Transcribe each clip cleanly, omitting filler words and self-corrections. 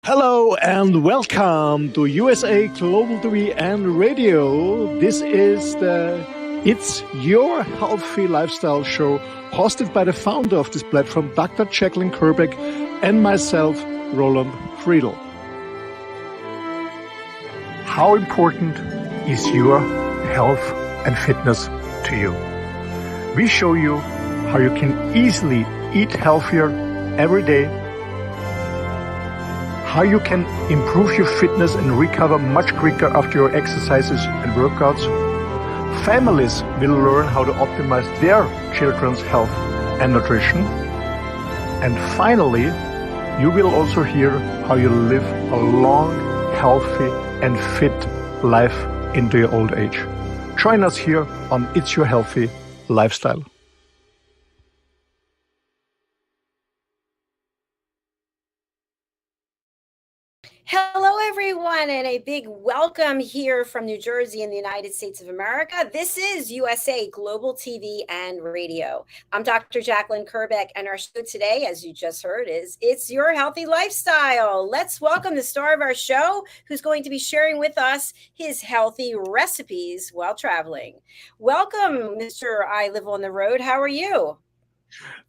Hello and welcome to USA Global TV and Radio. This is It's Your Healthy Lifestyle show hosted by the founder of this platform, Dr. JACALYN KERBECK, and myself, Roland Friedl. How important is your health and fitness to you? We show you how you can easily eat healthier every day, how you can improve your fitness and recover much quicker after your exercises and workouts. Families will learn how to optimize their children's health and nutrition. And finally, you will also hear how you live a long, healthy and fit life into your old age. Join us here on It's Your Healthy Lifestyle. Hello, everyone, and a big welcome here from New Jersey in the United States of America. This is USA Global TV and Radio. I'm Dr. JACALYN KERBECK, and our show today, as you just heard, is It's Your Healthy Lifestyle. Let's welcome the star of our show, who's going to be sharing with us his healthy recipes while traveling. Welcome, Mr. I Live on the Road. How are you?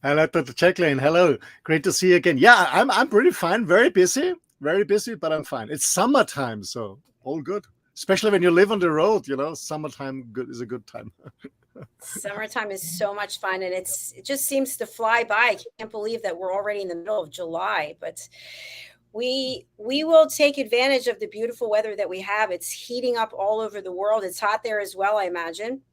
Hello, Dr. JACALYN. Hello. Great to see you again. Yeah, I'm pretty fine. Very busy, but I'm fine. It's summertime, so all good. Especially when you live on the road, summertime is a good time. Summertime is so much fun, and it just seems to fly by. I can't believe that we're already in the middle of July, but we will take advantage of the beautiful weather that we have. It's heating up all over the world. It's hot there as well, I imagine.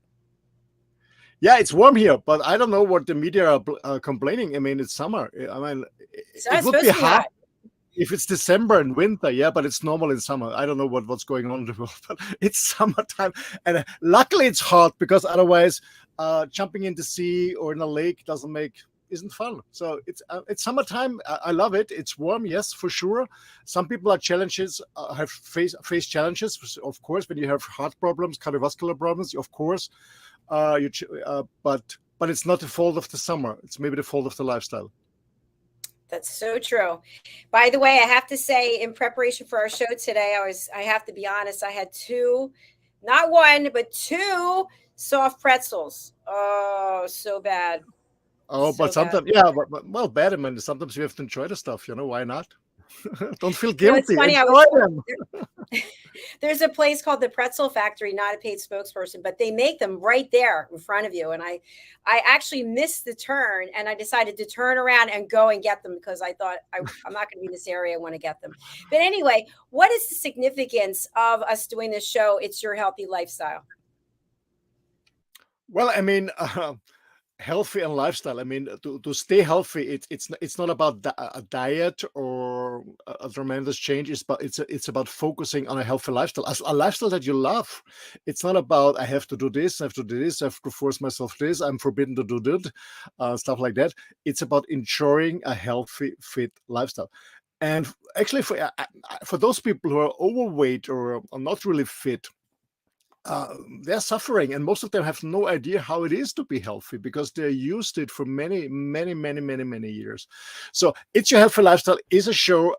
Yeah, it's warm here, but I don't know what the media are complaining. I mean, it's summer. I mean, it would be hot if it's December and winter, yeah, but it's normal in summer. I don't know what's going on in the world, but it's summertime. And luckily it's hot, because otherwise jumping in the sea or in a lake isn't fun. So it's summertime. I love it. It's warm, yes, for sure. Some people have face challenges, of course, when you have heart problems, cardiovascular problems, of course. But it's not the fault of the summer. It's maybe the fault of the lifestyle. That's so true. By the way, I have to say, in preparation for our show today, I have to be honest, I had not one, but two soft pretzels. Oh, so bad. Oh, so but sometimes, bad. Yeah, bad. I mean, sometimes you have to enjoy the stuff, why not? Don't feel guilty. It's funny. Enjoy them. There's a place called the Pretzel Factory, not a paid spokesperson, but they make them right there in front of you. And I actually missed the turn, and I decided to turn around and go and get them, because I thought I'm not going to be in this area. I want to get them. But anyway, what is the significance of us doing this show? It's Your Healthy Lifestyle. Well, I mean, healthy and lifestyle. I mean, to stay healthy, it's not about a diet or a tremendous change. But it's about focusing on a healthy lifestyle, a lifestyle that you love. It's not about I have to do this, I have to do this, I have to force myself this, I'm forbidden to do that, stuff like that. It's about enjoying a healthy, fit lifestyle. And actually, for those people who are overweight or are not really fit, they're suffering, and most of them have no idea how it is to be healthy, because they're used to it for many, many, many, many, many years. So It's Your Healthy Lifestyle is a show,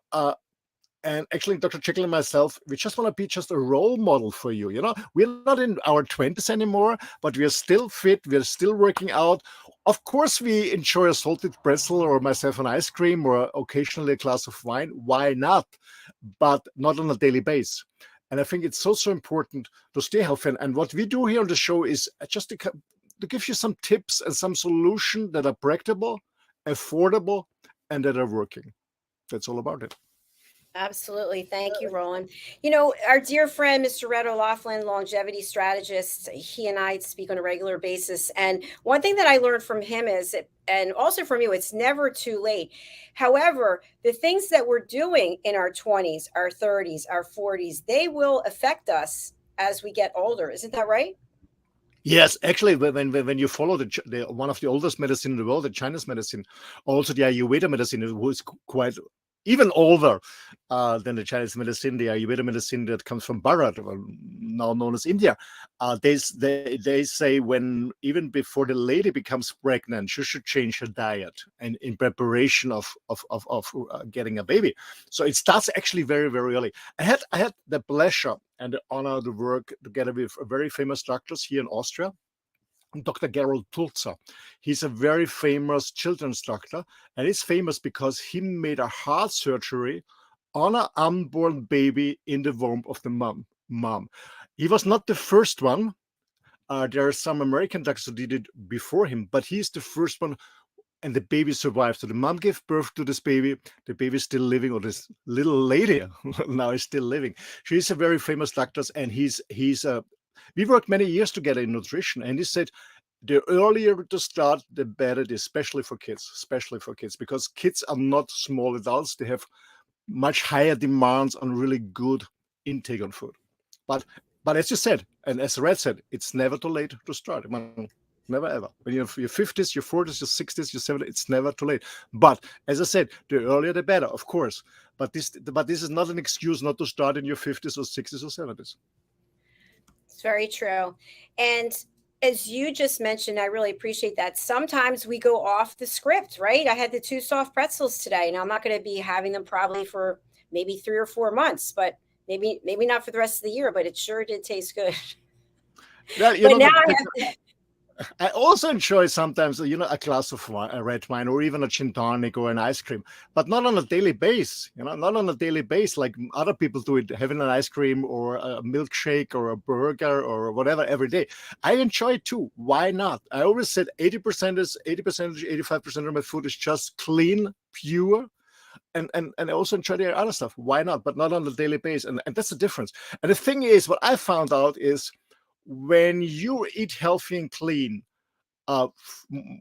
and actually Dr. JACALYN and myself, we just want to be just a role model for you. We're not in our 20s anymore, but we are still fit, we're still working out. Of course, we enjoy a salted pretzel, or myself an ice cream, or occasionally a glass of wine. Why not? But not on a daily basis. And I think it's so important to stay healthy. And what we do here on the show is just to give you some tips and some solutions that are practical, affordable, and that are working. That's all about it. Absolutely. Thank you, Roland. Our dear friend, Mr. Red O'Loughlin, longevity strategist, he and I speak on a regular basis. And one thing that I learned from him is, and also from you, it's never too late. However, the things that we're doing in our 20s, our 30s, our 40s, they will affect us as we get older. Isn't that right? Yes, actually, when you follow the one of the oldest medicine in the world, the Chinese medicine, also the Ayurveda medicine, who is quite even older than the Chinese medicine, the Ayurveda medicine that comes from Bharat, now known as India. They say when even before the lady becomes pregnant, she should change her diet and in preparation of getting a baby. So it starts actually very very early. I had the pleasure and the honor to work together with very famous doctors here in Austria. Dr. Gerald Tulzer. He's a very famous children's doctor, and he's famous because he made a heart surgery on an unborn baby in the womb of the mom. He was not the first one. There are some American doctors who did it before him, but he's the first one, and the baby survived. So the mom gave birth to this baby. The baby is still living, or this little lady now is still living. She's a very famous doctor, and he's a. We worked many years together in nutrition, and he said the earlier to start, the better it is, especially for kids, because kids are not small adults. They have much higher demands on really good intake on food. But but as you said, and as Red said, it's never too late to start. I mean, never ever. When you're your 50s, your 40s, your 60s, your 70s, it's never too late. But as I said, the earlier the better, of course. But this is not an excuse not to start in your 50s or 60s or 70s. It's very true. And as you just mentioned, I really appreciate that. Sometimes we go off the script, right? I had the two soft pretzels today. Now I'm not going to be having them probably for maybe 3 or 4 months, but maybe not for the rest of the year, but it sure did taste good. Yeah, you But know now the, I the have to, I also enjoy sometimes, a glass of wine, a red wine, or even a gin tonic or an ice cream, but not on a daily base. Not on a daily base like other people do it, having an ice cream or a milkshake or a burger or whatever every day. I enjoy it too. Why not? I always said 80% is 80%, 85% of my food is just clean, pure. And I also enjoy the other stuff. Why not? But not on a daily basis. And that's the difference. And the thing is, what I found out is when you eat healthy and clean,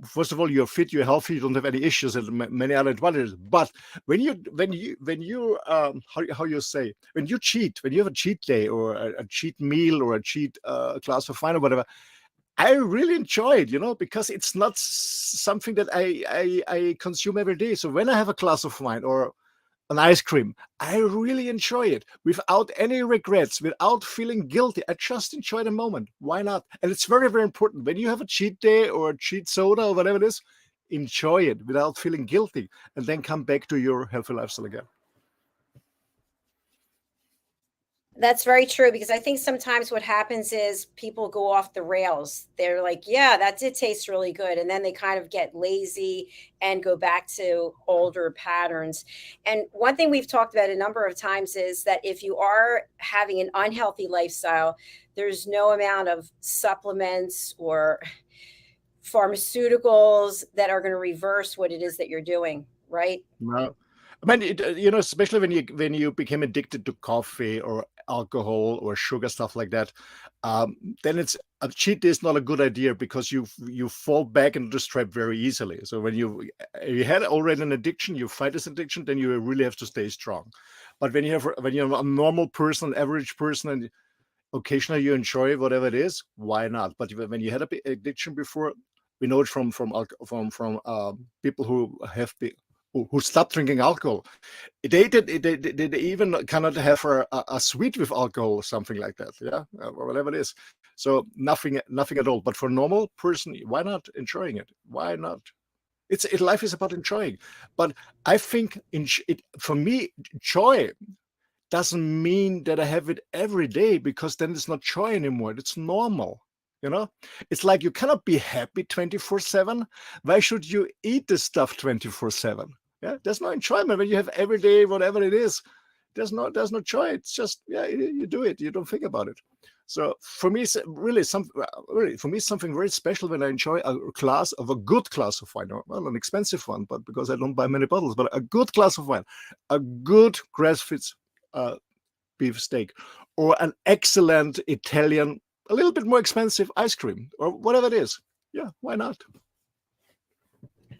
first of all, you're fit, you're healthy, you don't have any issues, and many other advantages. But when you how you say, when you cheat, when you have a cheat day or a cheat meal or a cheat glass of wine or whatever, I really enjoy it, because it's not something that I consume every day. So when I have a glass of wine or an ice cream, I really enjoy it without any regrets, without feeling guilty. I just enjoy the moment. Why not? And it's very, very important. When you have a cheat day or a cheat soda or whatever it is, enjoy it without feeling guilty, and then come back to your healthy lifestyle again. That's very true because I think sometimes what happens is people go off the rails. They're like, yeah, that did taste really good. And then they kind of get lazy and go back to older patterns. And one thing we've talked about a number of times is that if you are having an unhealthy lifestyle, there's no amount of supplements or pharmaceuticals that are going to reverse what it is that you're doing, right? No. I mean, especially when you became addicted to coffee or alcohol or sugar stuff like that, then it's a cheat day is not a good idea because you fall back into this trap very easily. So when you had already an addiction, you fight this addiction, then you really have to stay strong. But when you're a normal person, average person, and occasionally you enjoy whatever it is, why not? But when you had a addiction before, we know it from people who have who stopped drinking alcohol. They even cannot have a sweet with alcohol or something like that. Yeah, or whatever it is. So nothing at all. But for a normal person, why not enjoying it? Why not? Life is about enjoying. But I think for me, joy doesn't mean that I have it every day, because then it's not joy anymore. It's normal. You know, it's like you cannot be happy 24/7. Why should you eat this stuff 24/7? Yeah, there's no enjoyment when you have every day, whatever it is. There's no joy. It's just, yeah, you do it. You don't think about it. So for me, it's really for me something very special when I enjoy a good glass of wine, or well, an expensive one, but because I don't buy many bottles, but a good glass of wine, a good grass-fed uh, beef steak, or an excellent Italian, a little bit more expensive ice cream, or whatever it is. Yeah, why not?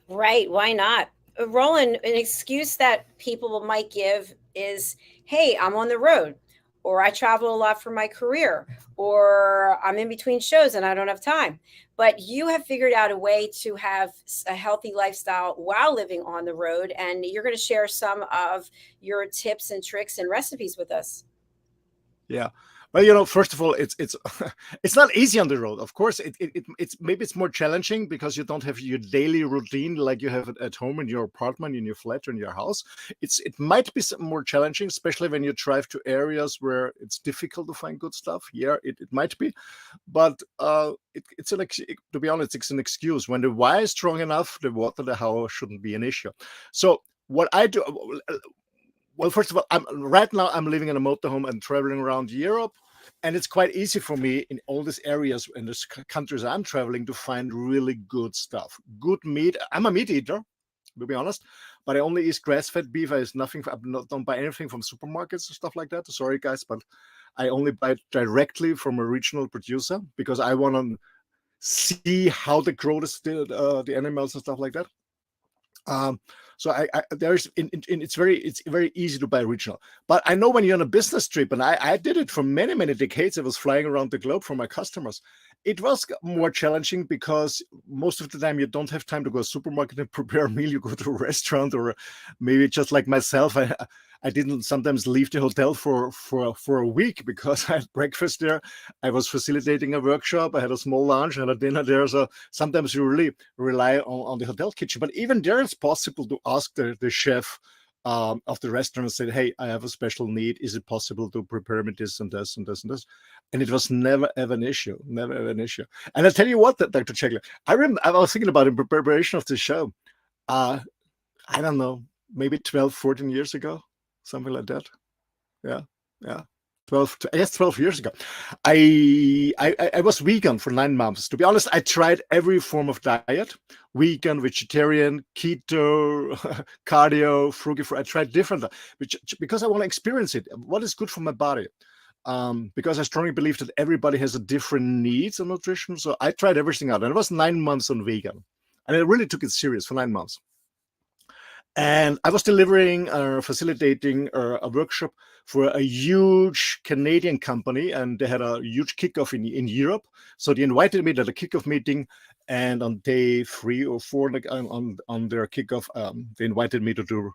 Right. Why not? Roland, an excuse that people might give is, hey, I'm on the road. or I travel a lot for my career, or I'm in between shows and I don't have time. But you have figured out a way to have a healthy lifestyle while living on the road. And you're going to share some of your tips and tricks and recipes with us. Yeah. Well, first of all, it's it's not easy on the road. Of course, it's maybe it's more challenging because you don't have your daily routine like you have it at home in your apartment, in your flat, or in your house. It might be more challenging, especially when you drive to areas where it's difficult to find good stuff. Yeah, it might be, but to be honest, it's an excuse. When the why is strong enough, the what and the how shouldn't be an issue. So what I do. Well, first of all, right now I'm living in a motorhome and traveling around Europe, and it's quite easy for me in all these areas in these countries I'm traveling to find really good stuff, good meat. I'm a meat eater, to be honest, but I only eat grass-fed beef. Don't buy anything from supermarkets or stuff like that. Sorry, guys, but I only buy it directly from a regional producer because I want to see how they grow the animals and stuff like that. So it's very easy to buy regional. But I know when you're on a business trip, and I did it for many decades. I was flying around the globe for my customers. It was more challenging because most of the time you don't have time to go to a supermarket and prepare a meal. You go to a restaurant, or maybe just like myself, I didn't sometimes leave the hotel for a week because I had breakfast there. I was facilitating a workshop. I had a small lunch and a dinner there. So sometimes you really rely on the hotel kitchen. But even there, it's possible to ask the chef of the restaurant and say, "Hey, I have a special need. Is it possible to prepare me this and this and this and this?" And it was never ever an issue. Never ever an issue. And I tell you what, Dr. Checkler, I was thinking about in preparation of the show. I don't know, maybe 12, 14 years ago. Something like that. Yeah, yeah. 12 years ago. I was vegan for 9 months. To be honest, I tried every form of diet: vegan, vegetarian, keto, cardio, frugivore. I tried different, because I want to experience it. What is good for my body? Because I strongly believe that everybody has a different needs on nutrition. So I tried everything out, and it was 9 months on vegan, and I really took it serious for 9 months. And I was delivering or facilitating a workshop for a huge Canadian company, and they had a huge kickoff in Europe. So they invited me to the kickoff meeting, and on day 3 or 4 on their kickoff, they invited me to do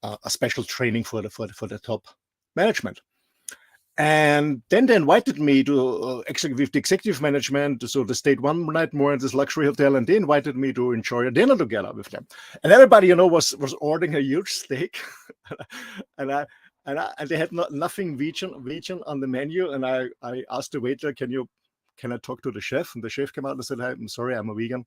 a special training for the top management. And then they invited me to with the executive management. So they stayed one night more in this luxury hotel, and they invited me to enjoy a dinner together with them. And everybody, was ordering a huge steak, and they had nothing vegan on the menu. And I asked the waiter, "Can I talk to the chef?" And the chef came out and said, "Hey, I'm sorry, I'm a vegan.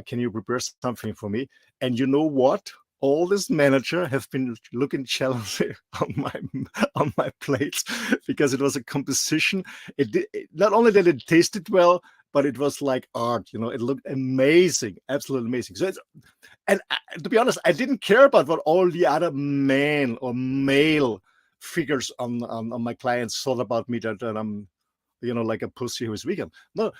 Can you prepare something for me?" And you know what? All this manager have been looking challenging on my plates because it was a composition. Not only that it tasted well, but it was like art. It looked amazing, absolutely amazing. So to be honest, I didn't care about what all the other men or male figures on my clients thought about me, that I'm like a pussy who is vegan. No,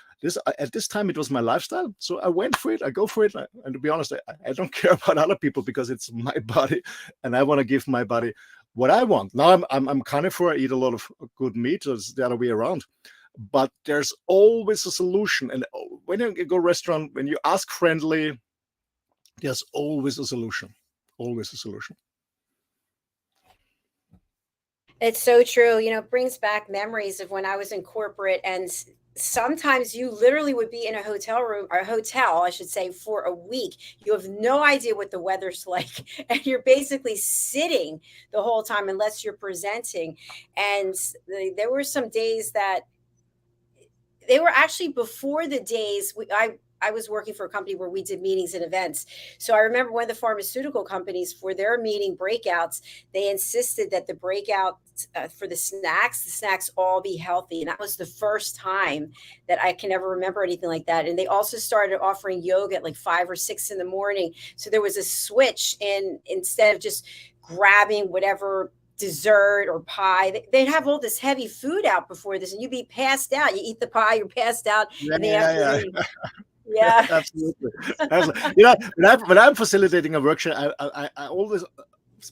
at this time it was my lifestyle, so I went for it. I go for it, and to be honest, I don't care about other people because it's my body, and I want to give my body what I want. Now I'm carnivore. I eat a lot of good meat. So it's the other way around. But there's always a solution, and when you go to a restaurant, when you ask friendly, there's always a solution. Always a solution. It's so true. It brings back memories of when I was in corporate, and sometimes you literally would be in a hotel room, or a hotel, I should say, for a week. You have no idea what the weather's like, and you're basically sitting the whole time unless you're presenting. And there were some days that they were actually before the days I was working for a company where we did meetings and events. So I remember one of the pharmaceutical companies, for their meeting breakouts, they insisted that the breakout for the snacks all be healthy. And that was the first time that I can ever remember anything like that. And they also started offering yoga at like 5 or 6 in the morning. So there was a switch instead of just grabbing whatever dessert or pie, they'd have all this heavy food out before this, and you'd be passed out. You eat the pie, you're passed out in the afternoon. Yeah. Absolutely. When I'm facilitating a workshop, I always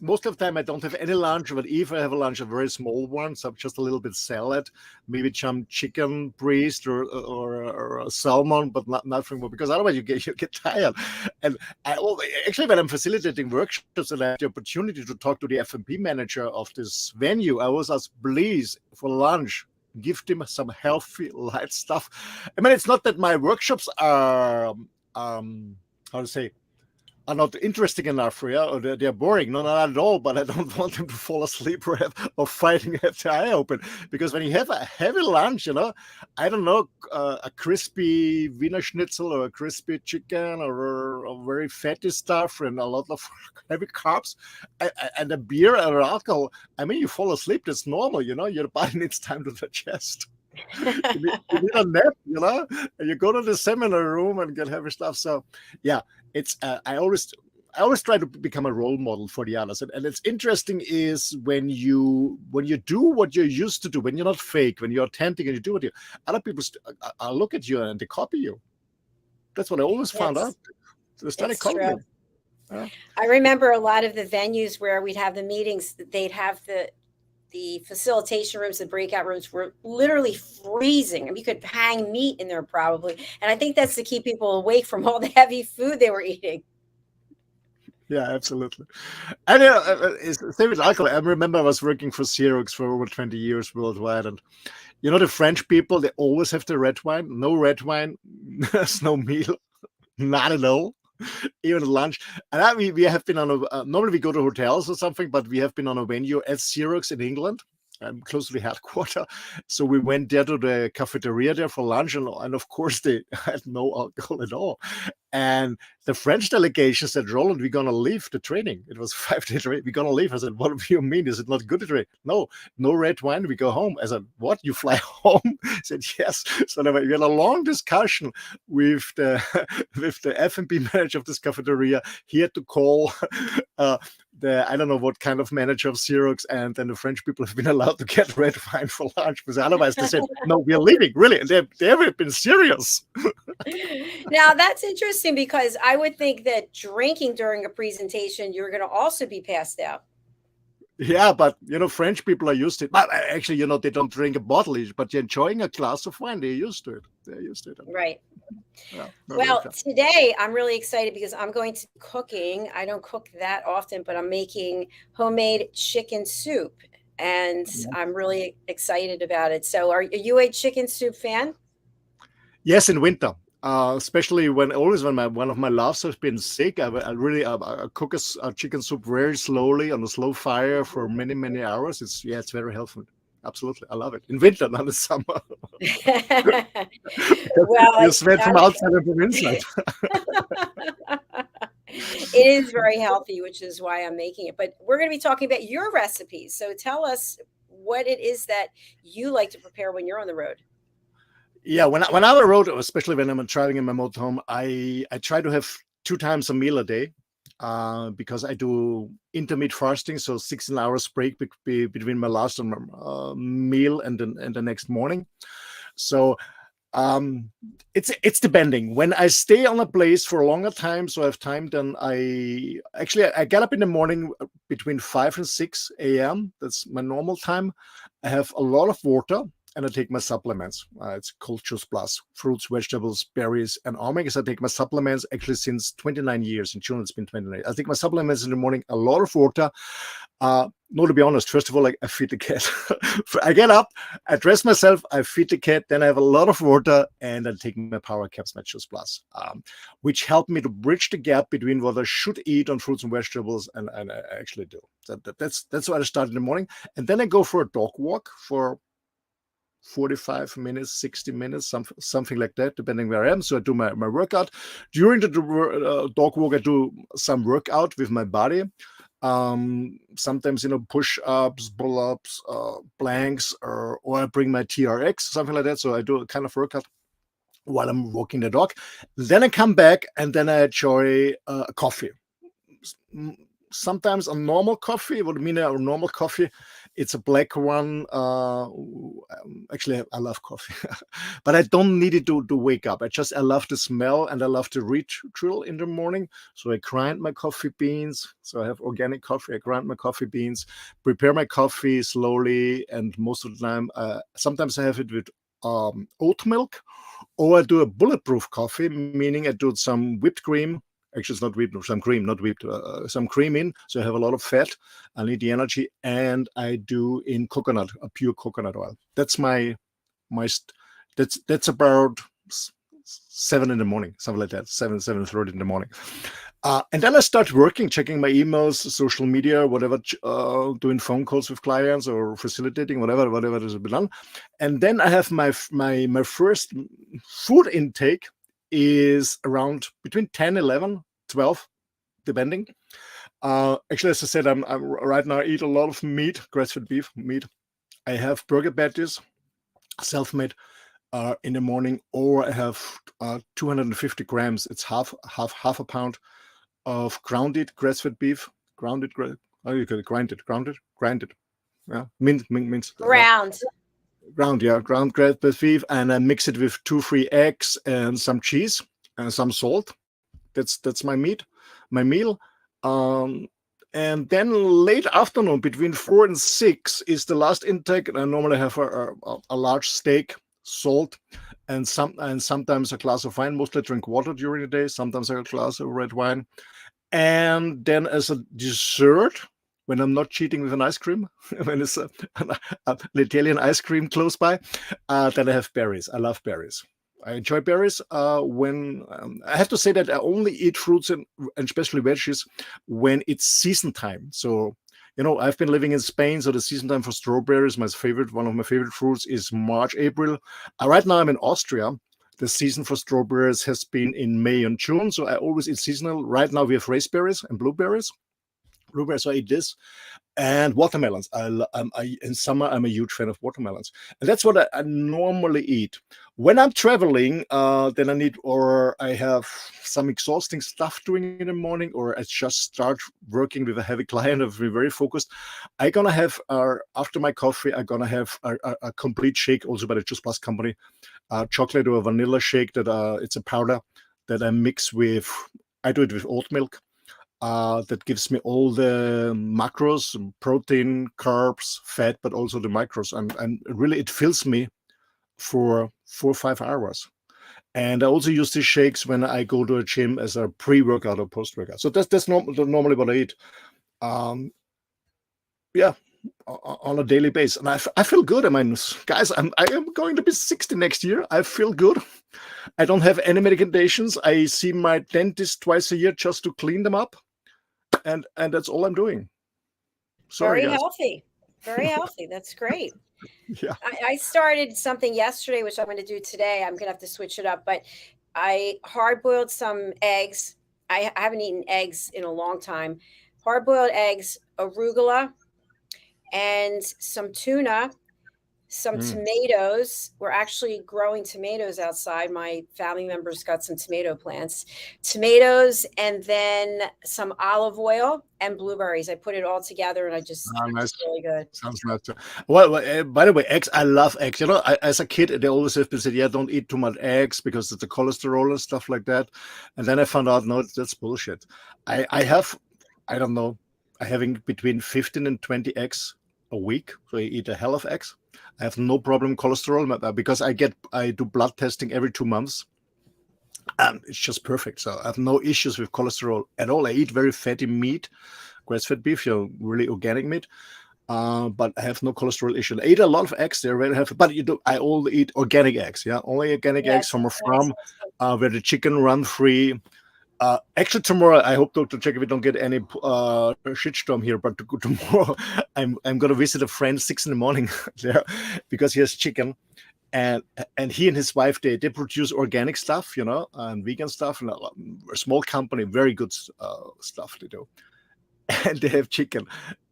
most of the time I don't have any lunch, but if I have a lunch, a very small one, so just a little bit salad, maybe some chicken breast or a salmon, but nothing more, because otherwise you get tired. And actually, when I'm facilitating workshops and I have the opportunity to talk to the F&B manager of this venue, I always ask, please, for lunch, give them some healthy, light stuff. I mean, it's not that my workshops are how to say, are not interesting enough, or they're boring. No, not at all. But I don't want them to fall asleep or fighting have the eye open. Because when you have a heavy lunch, I don't know, a crispy Wiener Schnitzel or a crispy chicken or a very fatty stuff and a lot of heavy carbs and a beer or alcohol. I mean, you fall asleep. That's normal, Your body needs time to digest. You need a nap, and you go to the seminar room and get heavy stuff. So, yeah, it's I always try to become a role model for the others, and it's interesting is when you do what you're used to do, when you're not fake, when you're authentic, and you do what you other people look at you and they copy you. That's what I always found out. So they started copying. Yeah. I remember a lot of the venues where we'd have the meetings. They'd have the facilitation rooms, the breakout rooms were literally freezing. I mean, you could hang meat in there probably. And I think that's to keep people awake from all the heavy food they were eating. Yeah, absolutely. And same with alcohol. I remember I was working for Xerox for over 20 years worldwide. And the French people, they always have the red wine. No red wine, there's no meal, not at all. Even lunch. And we have been on normally we go to hotels or something, but we have been on a venue at Xerox in England, close to the headquarters. So we went there to the cafeteria there for lunch, and of course they had no alcohol at all. And the French delegation said, Roland, we're going to leave the training. It was 5-day training. We're going to leave. I said, what do you mean? Is it not good to train? No red wine. We go home. I said, what? You fly home? I said, yes. So we had a long discussion with the F&B manager of this cafeteria. He had to call I don't know what kind of manager of Xerox, and then the French people have been allowed to get red wine for lunch, because otherwise they said, no, we are leaving. Really. They haven't been serious. Now that's interesting, because I would think that drinking during a presentation, you're going to also be passed out. Yeah, but French people are used to it. But actually, they don't drink a bottle each, but you're enjoying a glass of wine. They're used to it. Right. Yeah, well, today I'm really excited because I'm going to be cooking. I don't cook that often, but I'm making homemade chicken soup, and I'm really excited about it. So are you a chicken soup fan? Yes, in winter. Especially when one of my loves has been sick, I really cook a chicken soup very slowly on a slow fire for many, many hours. It's very helpful. Absolutely, I love it. In winter, not in summer. Well, you sweat from outside and from inside. It is very healthy, which is why I'm making it. But we're going to be talking about your recipes. So tell us what it is that you like to prepare when you're on the road. Yeah, when I'm on the road, especially when I'm driving in my motorhome, I try to have 2 times a meal a day, because I do intermittent fasting, so 16 hours break between my last meal and the next morning. So it's depending. When I stay on a place for a longer time, so I have time, then I get up in the morning between 5 and 6 a.m. That's my normal time. I have a lot of water, and I take my supplements. It's called Juice Plus, fruits, vegetables, berries, and omegas. I take my supplements actually since 29 years. In June, it's been 29. I take my supplements in the morning, a lot of water. No, to be honest, first of all, I feed the cat. I get up, I dress myself, I feed the cat, then I have a lot of water, and I take my power caps, my Juice Plus, which help me to bridge the gap between what I should eat on fruits and vegetables and I actually do. That's why I start in the morning. And then I go for a dog walk for 45 minutes, 60 minutes, something like that, depending where I am. So I do my workout. During the dog walk, I do some workout with my body. Sometimes, push-ups, pull-ups, planks, or I bring my TRX, something like that. So I do a kind of workout while I'm walking the dog. Then I come back, and then I enjoy a coffee. Sometimes a normal coffee. What I mean a normal coffee It's a black one. Actually, I love coffee, but I don't need it to wake up. I love the smell and I love the ritual in the morning. So I grind my coffee beans. So I have organic coffee. I grind my coffee beans, prepare my coffee slowly, and most of the time, sometimes I have it with oat milk, or I do a bulletproof coffee, meaning I do some whipped cream. Actually, it's not whipped, some cream, not whipped, some cream in. So I have a lot of fat. I need the energy, and I do in coconut, a pure coconut oil. That's that's about 7 in the morning, something like that, 7:30 in the morning. And then I start working, checking my emails, social media, whatever, doing phone calls with clients or facilitating, whatever is be done. And then I have my first food intake is around between 10, 11, 12, depending. Actually, as I said, I'm right now I eat a lot of meat, grass-fed beef meat. I have burger patties, self-made, in the morning, or I have 250 grams. It's half a pound of grounded grass-fed beef, how you call it, grounded, yeah, minced, Ground. ground grass-fed beef, and I mix it with 2-3 eggs and some cheese and some salt. That's my meal. Um, and then late afternoon, between 4 and 6, is the last intake. And I normally have a large steak, salt, and sometimes a glass of wine. Mostly I drink water during the day. Sometimes a glass of red wine. And then as a dessert, when I'm not cheating with an ice cream, when it's an Italian ice cream close by, then I have berries. I love berries. I enjoy berries. When I have to say that I only eat fruits and especially veggies when it's season time. So, I've been living in Spain, so the season time for strawberries, one of my favorite fruits is March, April. Right now I'm in Austria. The season for strawberries has been in May and June, so I always eat seasonal. Right now we have raspberries and blueberries. So I eat this. And watermelons. In summer, I'm a huge fan of watermelons. And that's what I normally eat. When I'm traveling, then I have some exhausting stuff doing in the morning, or I just start working with a heavy client of very focused. I'm going to have, after my coffee, I'm going to have a complete shake, also by the Just Plus company, chocolate or vanilla shake it's a powder that I do it with oat milk. That gives me all the macros, protein, carbs, fat, but also the macros. And really, it fills me for 4 or 5 hours. And I also use these shakes when I go to a gym as a pre-workout or post-workout. So that's normally what I eat. Yeah, on a daily basis. And I feel good. I mean, guys, I am going to be 60 next year. I feel good. I don't have any medications. I see my dentist twice a year just to clean them up. And that's all I'm doing. Sorry, Very guys. healthy. Very healthy. That's great. Yeah. I started something yesterday, which I'm going to do today. I'm going to have to switch it up, but I hard boiled some eggs. I haven't eaten eggs in a long time. Hard boiled eggs, arugula, and some tuna, some tomatoes. We're actually growing tomatoes outside. My family members got some tomato plants, tomatoes, and then some olive oil and blueberries. I put it all together and it's Nice. really good. Sounds nice. Well, by the way, eggs, I love eggs. As a kid, they always have been said, yeah, don't eat too much eggs because it's the cholesterol and stuff like that. And then I found out, no, that's bullshit. I don't know, I having between 15 and 20 eggs a week. So I eat a hell of eggs. I have no problem cholesterol because I do blood testing every 2 months. And it's just perfect. So I have no issues with cholesterol at all. I eat very fatty meat, grass-fed beef, really organic meat. But I have no cholesterol issue. I eat a lot of eggs. They're very healthy. But I only eat organic eggs. Yeah, only organic eggs from a farm where the chicken run free. Actually, tomorrow I hope Dr. Check if we don't get any shitstorm here. But tomorrow I'm going to visit a friend 6 in the morning there because he has chicken. And he and his wife they produce organic stuff, and vegan stuff, and a small company, very good stuff they do. And they have chicken,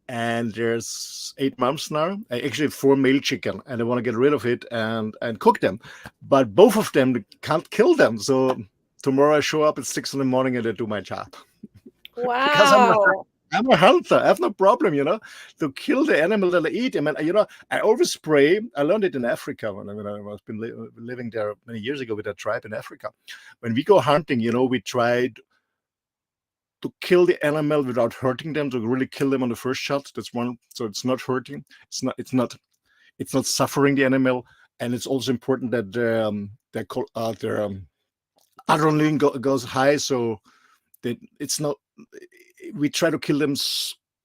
and there's 8 months now. I actually have 4 male chicken, and I want to get rid of it and cook them. But both of them can't kill them. So tomorrow I show up at 6 in the morning and I do my job. Wow. I'm a hunter. I have no problem, to kill the animal that I eat. I mean, I always spray. I learned it in Africa when I was been living there many years ago with a tribe in Africa. When we go hunting, we try to kill the animal without hurting them, to really kill them on the first shot. That's one. So it's not hurting. It's not suffering the animal, and it's also important that their adrenaline goes high. So that it's not. We try to kill them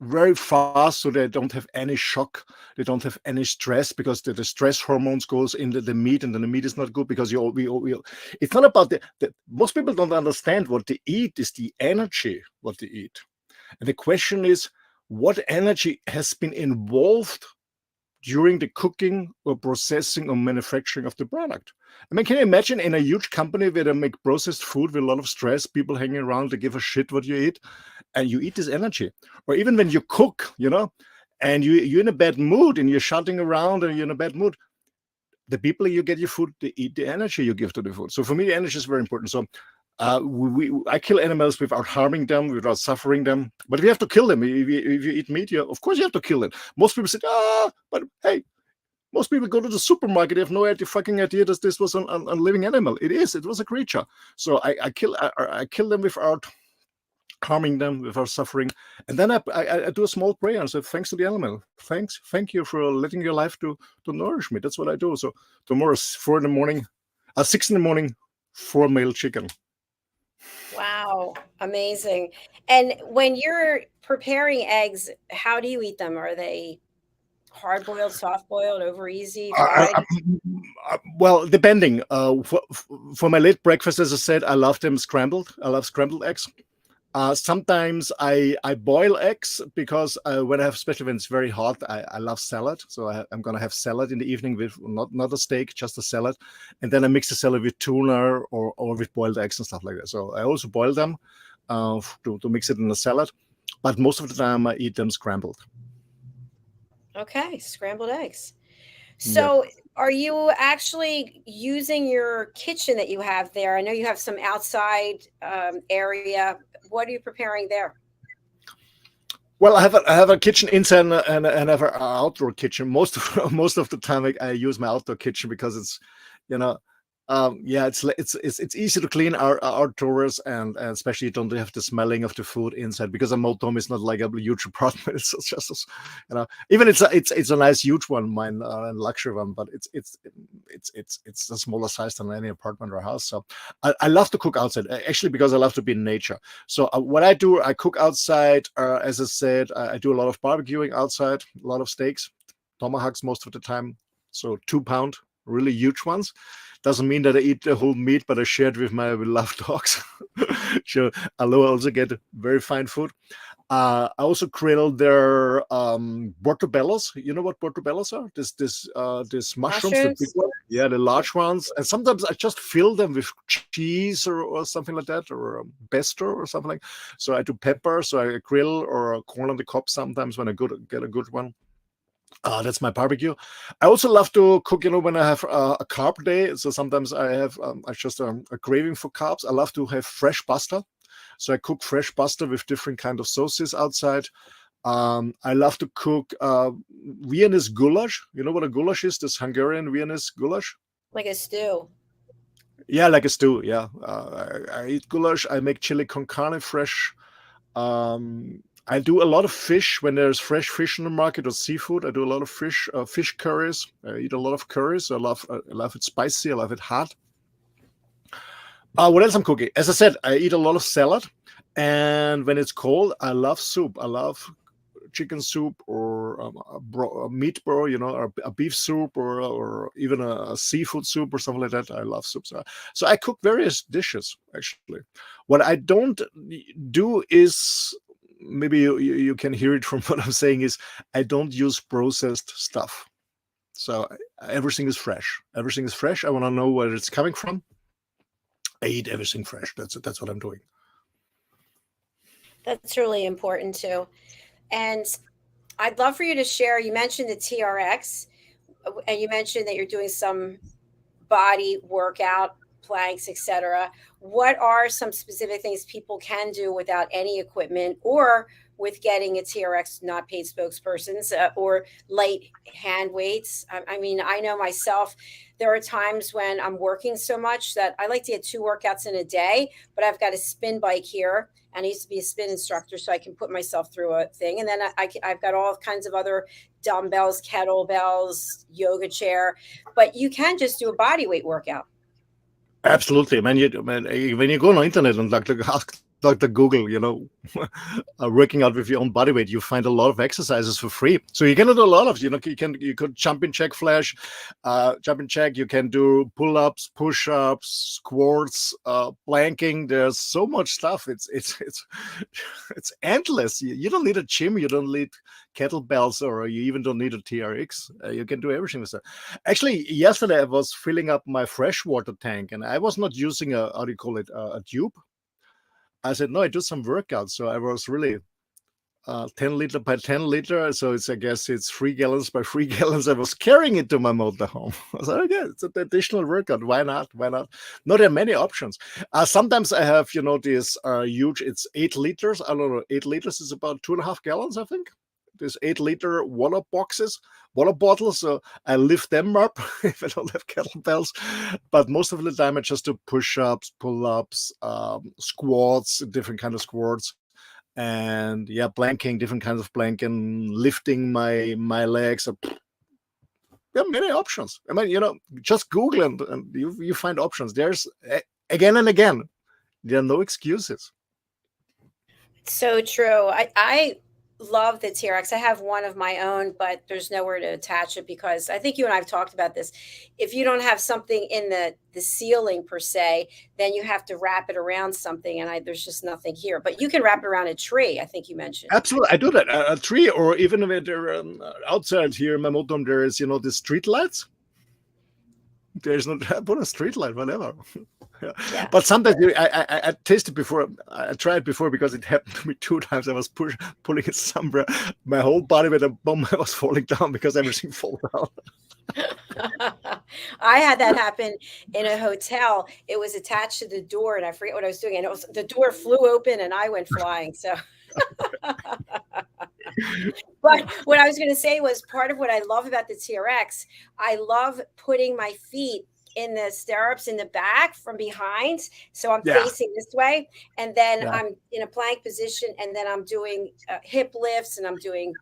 very fast, so they don't have any shock, they don't have any stress, because the stress hormones goes into the meat, and then the meat is not good, because it's not about the most people don't understand what they eat is the energy what they eat. And the question is, what energy has been involved during the cooking or processing or manufacturing of the product? I mean, can you imagine in a huge company where they make processed food with a lot of stress, people hanging around, they give a shit what you eat, and you eat this energy? Or even when you cook, and you're in a bad mood and you're shouting around and you're in a bad mood, the people you get your food, they eat the energy you give to the food. So for me, the energy is very important. So I kill animals without harming them, without suffering them. But we have to kill them. If you eat meat, of course you have to kill it. Most people say, but hey, most people go to the supermarket, they have no fucking idea that this was a living animal. It was a creature. So I kill them without harming them, without suffering. And then I do a small prayer and say, thanks to the animal. Thank you for letting your life to nourish me. That's what I do. So tomorrow, 4 in the morning, 6 in the morning, 4 male chicken. Wow, amazing. And when you're preparing eggs, how do you eat them? Are they hard boiled, soft boiled, over easy, fried? Well, depending. For my late breakfast, as I said, I love them scrambled. I love scrambled eggs. Sometimes I boil eggs, because when I have, especially when it's very hot, I love salad. So I'm gonna have salad in the evening with not a steak, just a salad, and then I mix the salad with tuna or with boiled eggs and stuff like that. So I also boil them to mix it in a salad, but most of the time I eat them scrambled. Okay, scrambled eggs. Yeah. So, are you actually using your kitchen that you have there? I know you have some outside area. What are you preparing there? Well, I have a kitchen inside, and I have an outdoor kitchen. Most of the time, I use my outdoor kitchen, because it's, you know, yeah, it's easy to clean our outdoors, and especially you don't have the smelling of the food inside, because a motorhome is not like a huge apartment. It's just, even it's a nice huge one, mine, luxury one, but it's a smaller size than any apartment or house. So I love to cook outside, actually, because I love to be in nature. So what I do, I cook outside. As I said, I do a lot of barbecuing outside, a lot of steaks, tomahawks most of the time. So 2 pound, really huge ones. Doesn't mean that I eat the whole meat, but I share it with my beloved dogs. So I also get very fine food. I also grill their portobellos. You know what portobellos are? This mushrooms, the big Mushrooms? ones. Yeah, the large ones. And sometimes I just fill them with cheese or something like that, or pesto or something like. So I do pepper. So I grill, or corn on the cob sometimes when I get a good one. That's my barbecue. I also love to cook, when I have a carb day. So sometimes I just a craving for carbs. I love to have fresh pasta. So I cook fresh pasta with different kind of sauces outside. I love to cook Viennese goulash. You know what a goulash is? This Hungarian Viennese goulash. Like a stew. Yeah, like a stew. Yeah, I eat goulash. I make chili con carne fresh. I do a lot of fish when there's fresh fish in the market, or seafood. I do a lot of fish curries. I eat a lot of curries. I love it spicy. I love it hot. What else I'm cooking? As I said, I eat a lot of salad, and when it's cold, I love soup. I love chicken soup, or a meat broth, or a beef soup, or even a seafood soup or something like that. I love soup. So I cook various dishes, actually. What I don't do is, maybe you can hear it from what I'm saying, is I don't use processed stuff. So everything is fresh. Everything is fresh. I want to know where it's coming from. I eat everything fresh. That's what I'm doing. That's really important too. And I'd love for you to share. You mentioned the TRX, and you mentioned that you're doing some body workout, planks, etc. What are some specific things people can do without any equipment, or with getting a TRX, not paid spokespersons, or light hand weights. I mean, I know myself, there are times when I'm working so much that I like to get 2 workouts in a day, but I've got a spin bike here, and I used to be a spin instructor, so I can put myself through a thing. And then I've got all kinds of other dumbbells, kettlebells, yoga chair, but you can just do a body weight workout. Absolutely, man. When you go on the internet and ask Dr. Google, working out with your own body weight, you find a lot of exercises for free. So you can do a lot of, you could jump in jack flash, jump in jack. You can do pull-ups, push-ups, squats, planking. There's so much stuff. It's it's endless. You don't need a gym. You don't need kettlebells, or you even don't need a TRX. You can do everything with that. Actually, yesterday I was filling up my freshwater tank, and I was not using how do you call it, a tube. I said, no, I do some workouts. So I was really 10 liter by 10 liter. So I guess it's 3 gallons by 3 gallons. I was carrying it to my motorhome. I said, okay, it's an additional workout. Why not? Why not? No, there are many options. Sometimes I have, this huge, it's 8 liters. I don't know, 8 liters is about 2.5 gallons, I think. There's 8-liter water bottles. So I lift them up if I don't have kettlebells. But most of the time, I just do push-ups, pull-ups, squats, different kind of squats, and planking, different kinds of planking, lifting my legs. There are many options. I mean, just Google and you find options. There's again and again. There are no excuses. So true. I love the TRX. I have one of my own, but there's nowhere to attach it because I think you and I have talked about this. If you don't have something in the ceiling per se, then you have to wrap it around something, and there's just nothing here. But you can wrap it around a tree, I think you mentioned. Absolutely, I do that. A tree, or even when they're outside here in my motorhome, there is the street lights. There's no I put a street light, whatever. Yeah. But sometimes I tasted before. I tried before because it happened to me 2 times. I was pulling it somewhere. My whole body with a bomb, I was falling down because everything fell down. I had that happen in a hotel. It was attached to the door, and I forget what I was doing. And the door flew open, and I went flying. So. But what I was going to say was, part of what I love about the TRX, I love putting my feet in the stirrups in the back from behind. So I'm facing this way, and then I'm in a plank position, and then I'm doing hip lifts, and I'm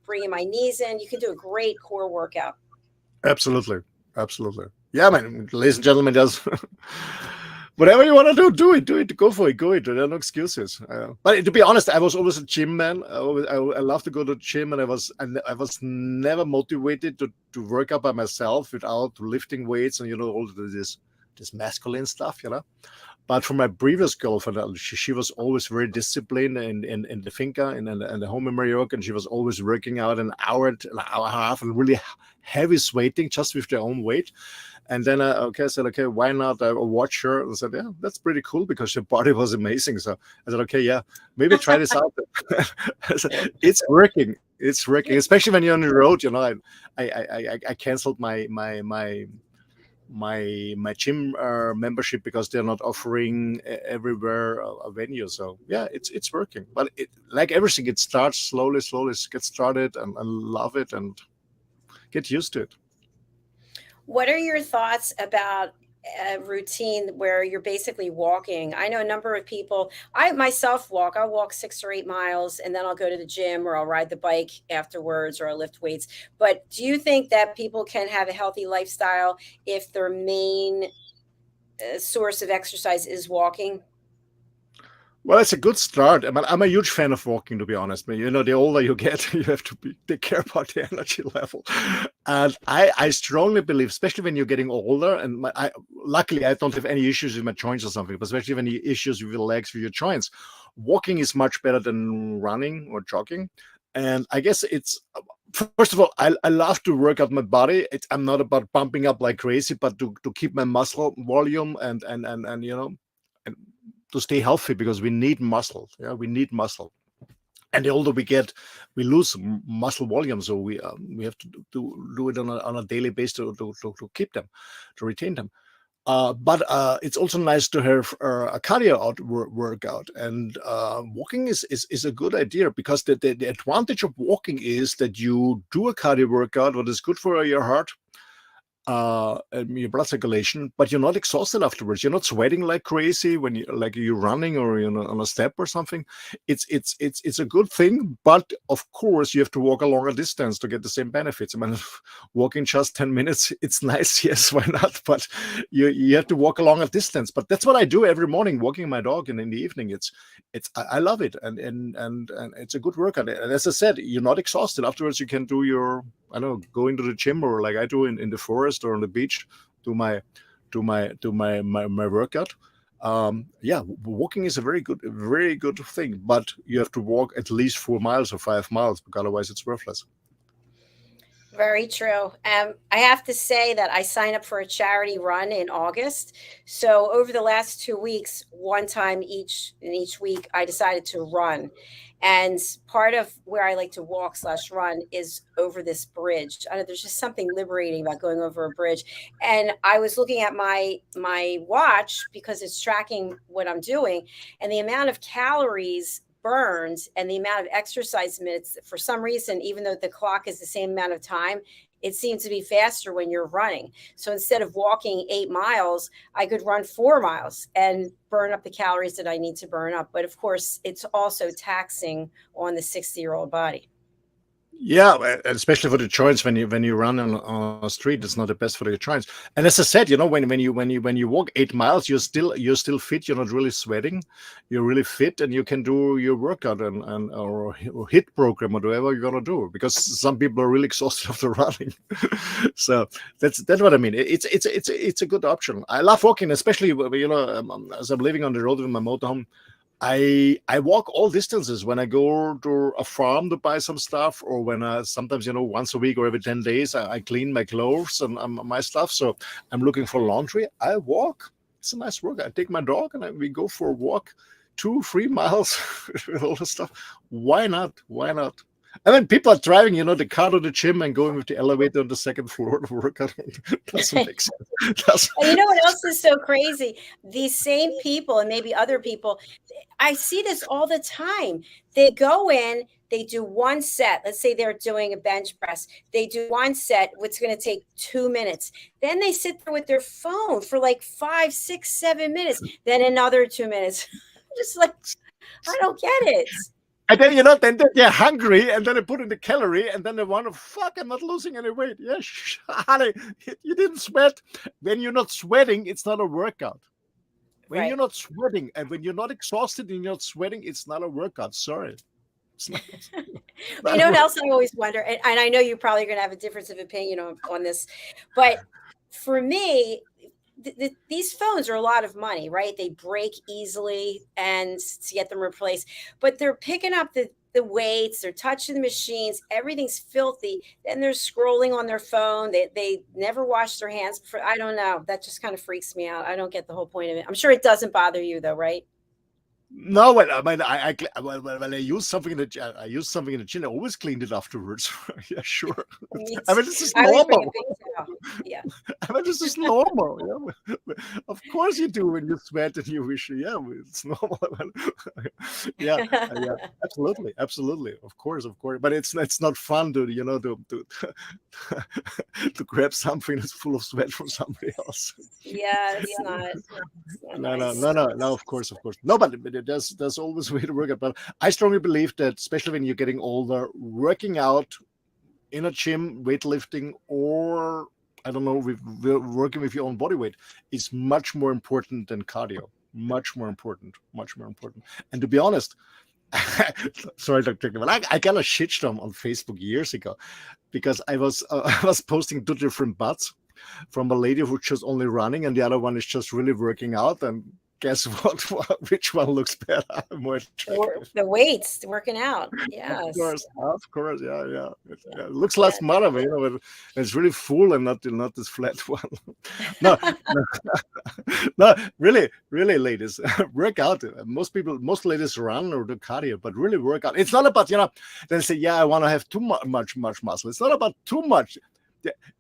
bringing my knees in. You can do a great core workout. Absolutely. Absolutely. Yeah, man, ladies and gentlemen, there's whatever you want to do it, go for it, there are no excuses. But to be honest, I was always a gym man. I love to go to the gym, and I was never motivated to work out by myself without lifting weights and all this masculine stuff. But for my previous girlfriend, she was always very disciplined in the finca in the home in Mallorca, and she was always working out an hour and a half, and really heavy weighting just with their own weight. And then I said, okay, why not? I watched her and said, yeah, that's pretty cool because her body was amazing. So I said, okay, yeah, maybe try this out. Said, it's working, especially when you're on the road. I canceled my gym membership because they're not offering everywhere a venue. So yeah, it's working. But like everything, it starts slowly. Get started and love it and get used to it. What are your thoughts about a routine where you're basically walking? I know a number of people. I myself walk. I'll walk 6 or 8 miles, and then I'll go to the gym, or I'll ride the bike afterwards, or I'll lift weights. But do you think that people can have a healthy lifestyle if their main source of exercise is walking? Well, it's a good start. I'm a huge fan of walking, to be honest. The older you get, you have to take care about the energy level. And I strongly believe, especially when you're getting older, and luckily I don't have any issues with my joints or something, but especially when you issues with your legs, with your joints, walking is much better than running or jogging. And I guess it's, first of all, I love to work out my body. I'm not about pumping up like crazy, but to keep my muscle volume and to stay healthy, because we need muscle. Yeah, we need muscle. And the older we get, we lose muscle volume. So we have to do it on a daily basis to keep them, to retain them. But it's also nice to have a cardio workout, and walking is a good idea, because the advantage of walking is that you do a cardio workout, what is good for your heart, and your blood circulation, but you're not exhausted afterwards. You're not sweating like crazy when you're running or on a step or something. It's a good thing, but of course you have to walk a longer distance to get the same benefits. I mean, walking just 10 minutes, it's nice, yes, why not? But you have to walk a longer distance. But that's what I do every morning, walking my dog, and in the evening I love it, and it's a good workout. And as I said, you're not exhausted afterwards. You can do your, I don't know, go into the gym, or like I do in the forest or on the beach, do my workout. Yeah, walking is a very good thing, but you have to walk at least 4 miles or 5 miles, because otherwise it's worthless. Very true. I have to say that I signed up for a charity run in August. So over the last 2 weeks, one time each week, I decided to run. And part of where I like to walk/run is over this bridge. I know there's just something liberating about going over a bridge. And I was looking at my watch, because it's tracking what I'm doing, and the amount of calories burned and the amount of exercise minutes, for some reason, even though the clock is the same amount of time, it seems to be faster when you're running. So instead of walking 8 miles, I could run 4 miles and burn up the calories that I need to burn up. But of course, it's also taxing on the 60-year-old body. Yeah, especially for the joints, when you run on a street, it's not the best for the joints. And as I said, when you walk 8 miles, you're still fit. You're not really sweating. You're really fit, and you can do your workout or hit program or whatever you're gonna do. Because some people are really exhausted after running. So that's what I mean. It's a good option. I love walking, especially as I'm living on the road with my motorhome. I walk all distances when I go to a farm to buy some stuff, or when I sometimes, once a week or every 10 days, I clean my clothes and my stuff. So I'm looking for laundry. I walk. It's a nice work. I take my dog and we go for a walk, 2-3 miles with all the stuff. Why not? Why not? And then people are driving, the car to the gym and going with the elevator on the second floor to work out. Doesn't make sense. And you know what else is so crazy? These same people, and maybe other people, I see this all the time. They go in, they do one set. Let's say they're doing a bench press. They do one set, what's going to take 2 minutes. Then they sit there with their phone for like 5, 6, 7 minutes. Then another 2 minutes. Just like, I don't get it. And then, then they're hungry, and then they put in the calorie, and then they want to, fuck, I'm not losing any weight. Yeah, honey, you didn't sweat. When you're not sweating, it's not a workout. When you're not sweating, and when you're not exhausted and you're not sweating, it's not a workout. Sorry. It's not, well, you know what else I always wonder, and I know you're probably going to have a difference of opinion on this, but for me, these phones are a lot of money, right? They break easily, and to get them replaced, but they're picking up the weights, they're touching the machines, everything's filthy. Then they're scrolling on their phone. They never wash their hands before. I don't know. That just kind of freaks me out. I don't get the whole point of it. I'm sure it doesn't bother you though, right? No, when I use something in the gym, I always cleaned it afterwards. Yeah, sure. I mean, this is normal. Yeah. I mean, this is normal. Yeah. Of course you do when you sweat and you wish. Yeah, it's normal. Yeah, absolutely. Of course. But it's not fun to to grab something that's full of sweat from somebody else. Yeah, it's not. No. Of course. No, but there's always a way to work out. But I strongly believe that, especially when you're getting older, working out in a gym, weightlifting, or I don't know, working with your own body weight is much more important than cardio. Much more important. And to be honest, sorry, Dr. But I got a shitstorm on Facebook years ago because I was posting 2 different butts from a lady who's just only running, and the other one is just really working out. And guess what? Which one looks better? More attractive? The weights, working out. Yes. Of course. Yeah. It looks less muddy, but it's really full and not this flat one. No, really, ladies, work out. Most ladies run or do cardio, but really work out. It's not about, they say, yeah, I want to have too much muscle. It's not about too much.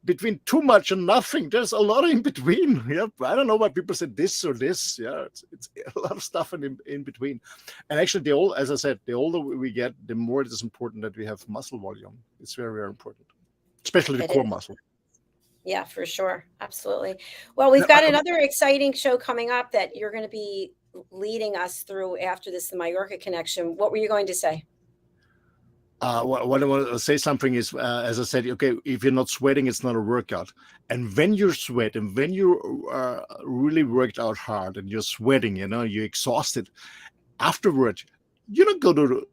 between too much and nothing, there's a lot in between. Yeah, I don't know why people say this or this. Yeah, it's a lot of stuff in between. And actually, as I said, the older we get, the more it is important that we have muscle volume. It's very, very important, especially the It core is. muscle. Yeah, for sure. Absolutely. Well, we've got another exciting show coming up that you're going to be leading us through after this, the Mallorca connection. What were you going to say? What I want to say something is, as I said, okay, if you're not sweating, it's not a workout. And when you sweat and when you really worked out hard and you're sweating, you're exhausted, afterward, you don't go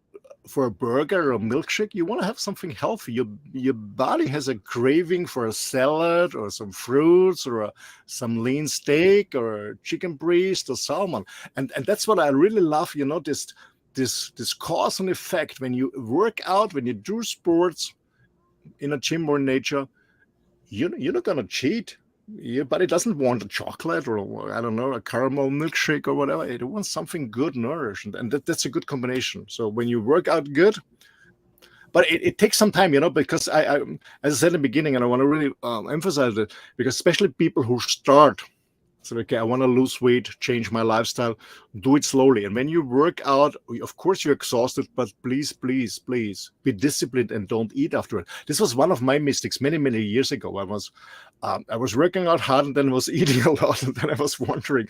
for a burger or a milkshake. You want to have something healthy. Your body has a craving for a salad or some fruits or some lean steak or chicken breast or salmon. And that's what I really love, this cause and effect. When you work out, when you do sports in a gym or in nature, you're not going to cheat. Your body doesn't want a chocolate or, I don't know, a caramel milkshake or whatever. It wants something good, nourished, and that's a good combination. So when you work out good, but it takes some time, because I as I said in the beginning, and I want to really emphasize it, because especially people who start, so, okay, I want to lose weight, change my lifestyle, do it slowly. And when you work out, of course, you're exhausted, but please, please, please be disciplined and don't eat after it. This was one of my mistakes many, many years ago. I was working out hard and then was eating a lot. And then I was wondering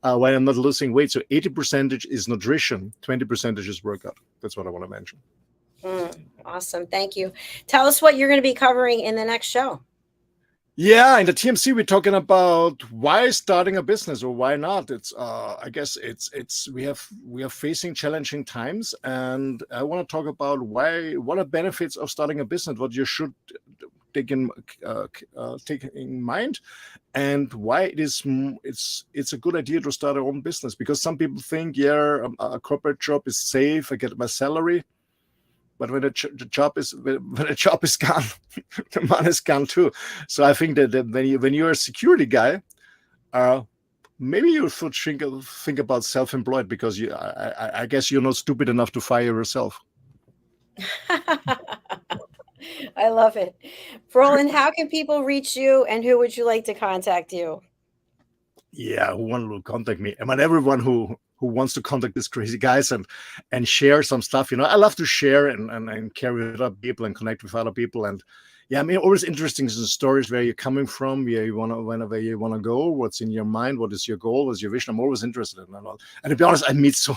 why I'm not losing weight. So 80% is nutrition, 20% is workout. That's what I want to mention. Awesome. Thank you. Tell us what you're going to be covering in the next show. Yeah, in the TMC, we're talking about why starting a business or why not. It's I guess we are facing challenging times, and I want to talk about what are benefits of starting a business, what you should take in mind, and why it's a good idea to start your own business. Because some people think, yeah, a corporate job is safe, I get my salary. But when the job is gone, the money is gone too. So I think that when you're a security guy, maybe you should think about self-employed, because I guess you're not stupid enough to fire yourself. I love it. Roland, how can people reach you, and who would you like to contact you? Yeah, who want to contact me? I mean, everyone who wants to contact these crazy guys and share some stuff. I love to share and carry with other people and connect with other people. And yeah, I mean, always interesting stories, where you're coming from, where you want to go, what's in your mind, what is your goal, what's your vision. I'm always interested in that. And to be honest,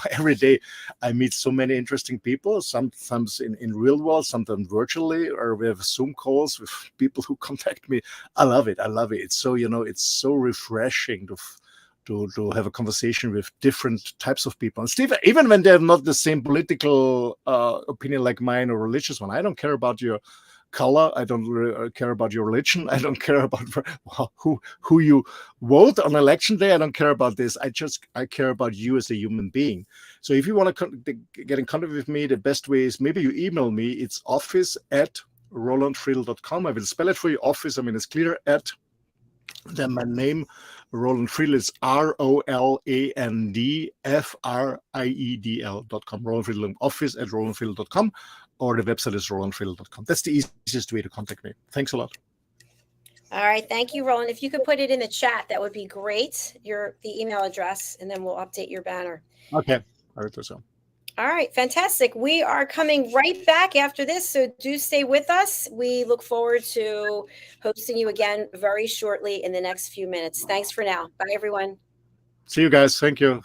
every day I meet so many interesting people, sometimes in real world, sometimes virtually, or we have Zoom calls with people who contact me. I love it. It's so, it's so refreshing to have a conversation with different types of people. And Steve, even when they're not the same political opinion like mine or religious one, I don't care about your color. I don't care about your religion. I don't care about who you vote on election day. I don't care about this. I care about you as a human being. So if you want to get in contact with me, the best way is maybe you email me. It's office@rolandfriedl.com. I will spell it for you. Office, I mean, it's clear, at, then my name, Roland Friedl, is ROLANDFRIEDL.com. Roland Friedl, office@rolandfriedl.com, or the website is rolandfriedl.com. That's the easiest way to contact me. Thanks a lot. All right. Thank you, Roland. If you could put it in the chat, that would be great. The email address, and then we'll update your banner. Okay. I will do so. All right. Fantastic. We are coming right back after this, so do stay with us. We look forward to hosting you again very shortly in the next few minutes. Thanks for now. Bye, everyone. See you guys. Thank you.